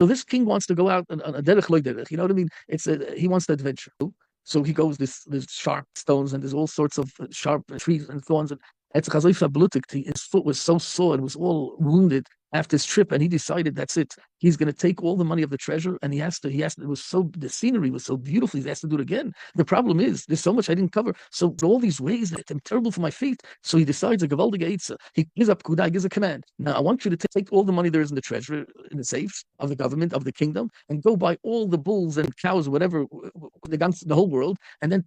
So this king wants to go out on a derech loy derech. You know what I mean? He wants to adventure. So he goes this sharp stones and there's all sorts of sharp trees and thorns. And his foot was so sore and was all wounded after his trip, and he decided that's it. He's going to take all the money of the treasure, and it was the scenery was so beautiful. He has to do it again. The problem is there's so much I didn't cover. So all these ways that I'm terrible for my feet. So he decides a gewaltige Eitzah. He gives up Kudai, gives a command. Now I want you to take all the money there is in the treasury, in the safes of the government of the kingdom, and go buy all the bulls and cows, whatever, the whole world, and then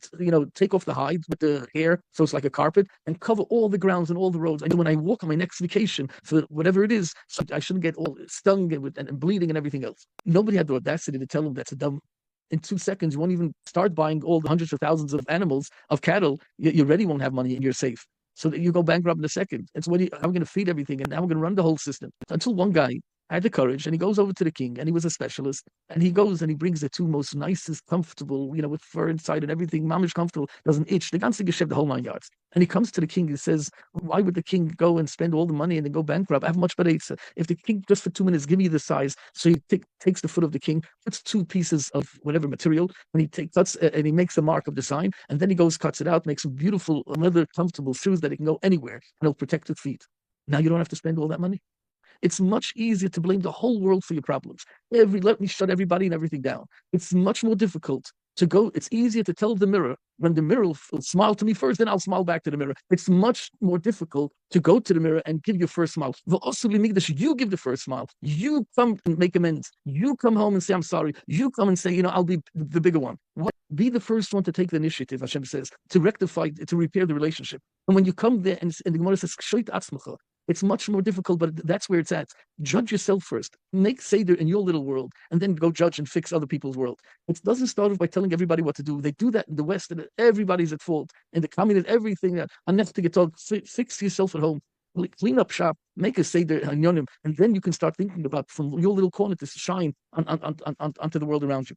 take off the hides with the hair, so it's like a carpet, and cover all the grounds and all the roads. I know when I walk on my next vacation for whatever it is, so I shouldn't get all stung and bleeding and everything else. Nobody had the audacity to tell him that's a dumb. In 2 seconds, you won't even start buying all the hundreds of thousands of animals, of cattle. You already won't have money in your safe. So you go bankrupt in a second. It's how we're going to feed everything, and how we're going to run the whole system. Until one guy had the courage, and he goes over to the king, and he was a specialist, and he goes and he brings the two most nicest, comfortable, with fur inside and everything, mamish comfortable, doesn't itch, the ganze Geschäft, the whole 9 yards. And he comes to the king and says, why would the king go and spend all the money and then go bankrupt? I have much better. If the king just for 2 minutes give me the size, so he takes the foot of the king, puts 2 pieces of whatever material, and cuts and he makes a mark of the sign, and then he goes, cuts it out, makes some beautiful leather comfortable shoes that he can go anywhere, and he'll protect his feet. Now you don't have to spend all that money. It's much easier to blame the whole world for your problems. Let me shut everybody and everything down. It's much more difficult to go. It's easier to tell the mirror, when the mirror will smile to me first, then I'll smile back to the mirror. It's much more difficult to go to the mirror and give your first smile. You give the first smile. You come and make amends. You come home and say, I'm sorry. You come and say, I'll be the bigger one. Be the first one to take the initiative, Hashem says, to rectify, to repair the relationship. And when you come there, and the Gemara says, Shoit atzmacha, it's much more difficult, but that's where it's at. Judge yourself first. Make Seder in your little world, and then go judge and fix other people's world. It doesn't start off by telling everybody what to do. They do that in the West, and everybody's at fault. In the communist, everything that fix yourself at home. Clean up shop, make a Seder Hanyonim, and then you can start thinking about from your little corner to shine onto the world around you.